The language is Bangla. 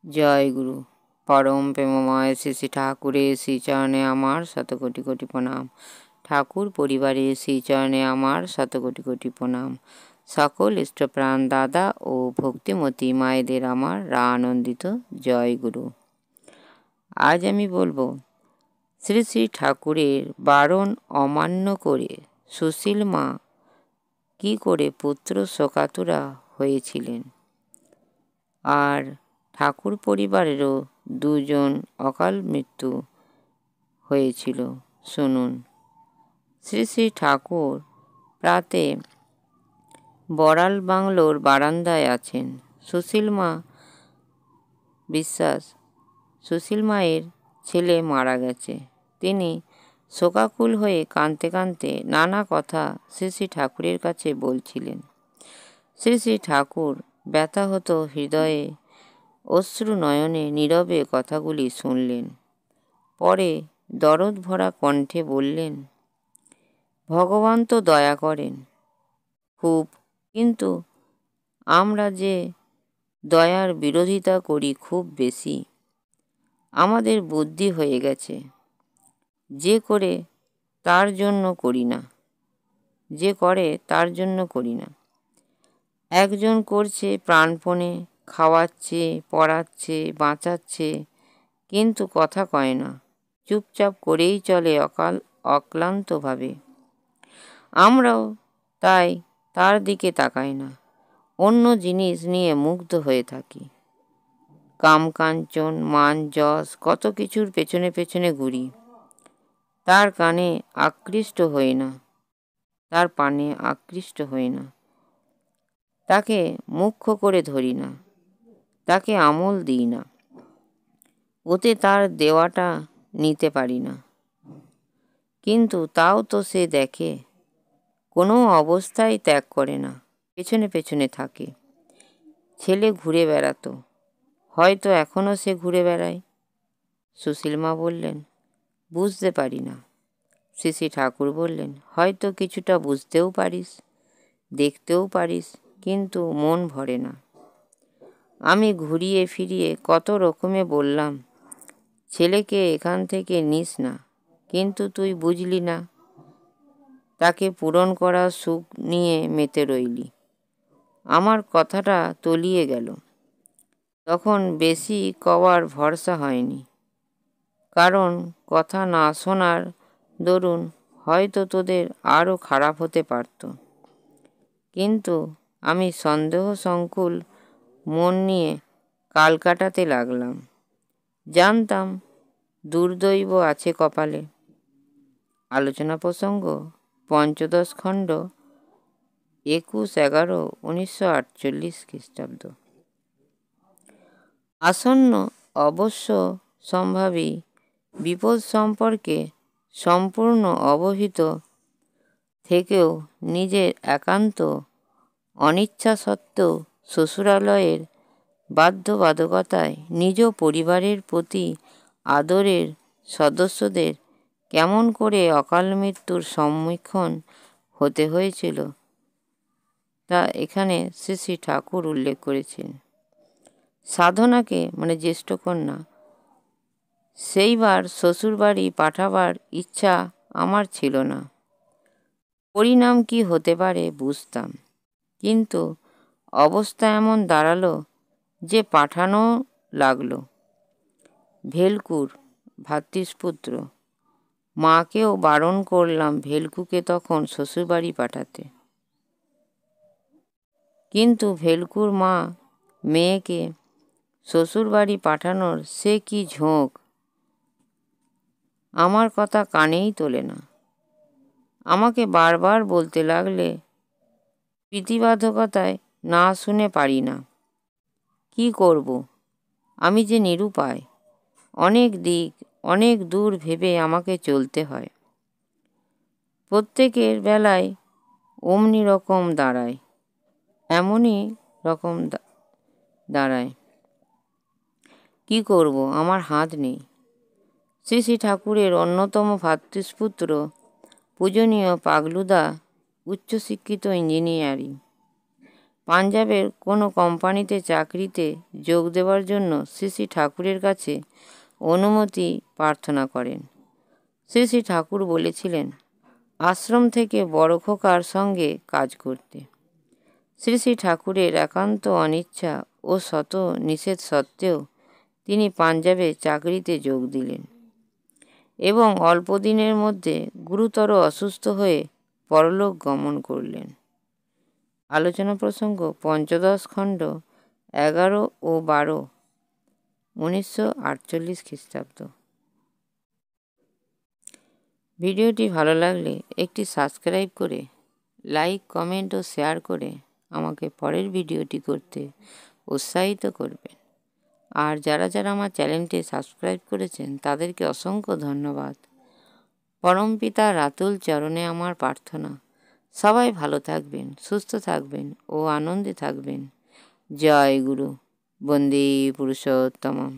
জয় গুরু। পরম প্রেমময় শ্রী শ্রী ঠাকুরের শ্রীচরণে আমার শত কোটি কোটি প্রণাম। ঠাকুর পরিবারের শ্রীচরণে আমার শত কোটি কোটি প্রণাম। সকল ইষ্টপ্রাণ দাদা ও ভক্তিমতী মায়েদের আমার আনন্দিত জয় গুরু। আজ আমি বলবো শ্রী শ্রী ঠাকুরের বারণ অমান্য করে সুশীল মা কী করে পুত্র শোকাতুরা হয়েছিলেন, আর ঠাকুর পরিবারেরও দুজন অকাল মৃত্যু হয়েছিল। শুনুন। শ্রী শ্রী ঠাকুর প্রাতে বড়াল বাংলোর বারান্দায় আছেন। সুশীল মায়ের ছেলে মারা গেছে। তিনি শোকাকুল হয়ে কাঁদতে কাঁদতে নানা কথা শ্রী শ্রী ঠাকুরের কাছে বলছিলেন। শ্রী শ্রী ঠাকুর ব্যথাহত হৃদয়ে অশ্রু নয়নে নীরবে কথাগুলি শুনলেন। পরে দরদ ভরা কণ্ঠে বললেন, ভগবান তো দয়া করেন খুব, কিন্তু আমরা যে দয়ার বিরোধিতা করি খুব বেশি। আমাদের বুদ্ধি হয়ে গেছে, যে করে তার জন্য করি না। একজন করছে প্রাণপণে, খাওয়াচ্ছে, পড়াচ্ছে, বাঁচাচ্ছে, কিন্তু কথা কয় না, চুপচাপ করেই চলে অক্লান্তভাবে। আমরাও তাই তার দিকে তাকাই না, অন্য জিনিস নিয়ে মুগ্ধ হয়ে থাকি। কামকাঞ্চন, মান, যশ, কত কিছুর পেছনে পেছনে ঘুরি। তার পানে আকৃষ্ট হই না, তাকে মুখ্য করে ধরি না, তাকে আমল দিই না, ওতে তার দেওয়াটা নিতে পারি না। কিন্তু তাও তো সে দেখে, কোনো অবস্থায় ত্যাগ করে না, পেছনে পেছনে থাকে। ছেলে ঘুরে বেড়াতো, হয়তো এখনও সে ঘুরে বেড়ায়। সুশীল মা বললেন, বুঝতে পারি না। শ্রী শ্রী ঠাকুর বললেন, হয়তো কিছুটা বুঝতেও পারিস, দেখতেও পারিস, কিন্তু মন ভরে না। আমি ঘুরিয়ে ফিরিয়ে কত রকমে বললাম, ছেলেকে এখান থেকে নিস না, কিন্তু তুই বুঝলি না। তাকে পূরণ করা সুখ নিয়ে মেতে রইলি। আমার কথাটা তলিয়ে গেল। তখন বেশি কওয়ার ভরসা হয়নি, কারণ কথা না শোনার দরুন হয়তো তোদের আরও খারাপ হতে পারত। কিন্তু আমি সন্দেহ সংকুল মন নিয়ে কাল কাটাতে লাগলাম। জানতাম দুর্দৈব আছে কপালে। আলোচনা প্রসঙ্গ পঞ্চদশ খণ্ড 21/11/1948 খ্রিস্টাব্দ। আসন্ন অবশ্য সম্ভাবী বিপদ সম্পর্কে সম্পূর্ণ অবহিত থেকেও নিজের একান্ত অনিচ্ছা সত্ত্বেও শ্বশুরালয়ের বাধ্যবাধকতায় নিজ পরিবারের প্রতি আদরের সদস্যদের কেমন করে অকাল মৃত্যুর সম্মুখীন হতে হয়েছিল, তা এখানে শ্রী শ্রী ঠাকুর উল্লেখ করেছেন। সাধনাকে জ্যেষ্ঠ কন্যা সেইবার শ্বশুরবাড়ি পাঠাবার ইচ্ছা আমার ছিল না। পরিণাম কি হতে পারে বুঝতাম, কিন্তু অবস্থা এমন দাঁড়ালো যে পাঠানো লাগলো। ভেলকুর ভ্রাতুষ্পুত্র, মাকেও বারণ করলাম ভেলকুকে তখন শ্বশুরবাড়ি পাঠাতে, কিন্তু ভেলকুর মা মেয়েকে শ্বশুরবাড়ি পাঠানোর সে কি ঝোঁক, আমার কথা কানেই তোলে না। আমাকে বারবার বলতে লাগলে, প্রীতিবাধকতায় না শুনে পারি না। কি করব, আমি যে নিরুপায়। অনেক দূর ভেবে আমাকে চলতে হয়। প্রত্যেকের বেলায় এমনই রকম দাঁড়ায়। কি করব, আমার হাত নেই। শ্রী শ্রী ঠাকুরের অন্যতম ভ্রাতুষ্পুত্র পূজনীয় পাগলুদা উচ্চশিক্ষিত ইঞ্জিনিয়ারিং পাঞ্জাবের কোনো কোম্পানিতে চাকরিতে যোগ দেওয়ার জন্য শ্রী শ্রী ঠাকুরের কাছে অনুমতি প্রার্থনা করেন। শ্রী শ্রী ঠাকুর বলেছিলেন আশ্রম থেকে বড় খোকার সঙ্গে কাজ করতে। শ্রী শ্রী ঠাকুরের একান্ত অনিচ্ছা ও শত নিষেধ সত্ত্বেও তিনি পাঞ্জাবে চাকরিতে যোগ দিলেন এবং অল্প দিনের মধ্যে গুরুতর অসুস্থ হয়ে পরলোক গমন করলেন। আলোচনা প্রসঙ্গ পঞ্চদশ খণ্ড 11 ও 12, 1948 খ্রিস্টাব্দ। ভিডিওটি ভালো লাগলে একটি সাবস্ক্রাইব করে লাইক, কমেন্ট ও শেয়ার করে আমাকে পরের ভিডিওটি করতে উৎসাহিত করবেন। আর যারা যারা আমার চ্যানেলটি সাবস্ক্রাইব করেছেন তাদেরকে অসংখ্য ধন্যবাদ। পরমপিতা রাতুল চরণে আমার প্রার্থনা সবাই ভালো থাকবেন, সুস্থ থাকবেন ও আনন্দে থাকবেন। জয় গুরু। বন্দে পুরুষোত্তমম।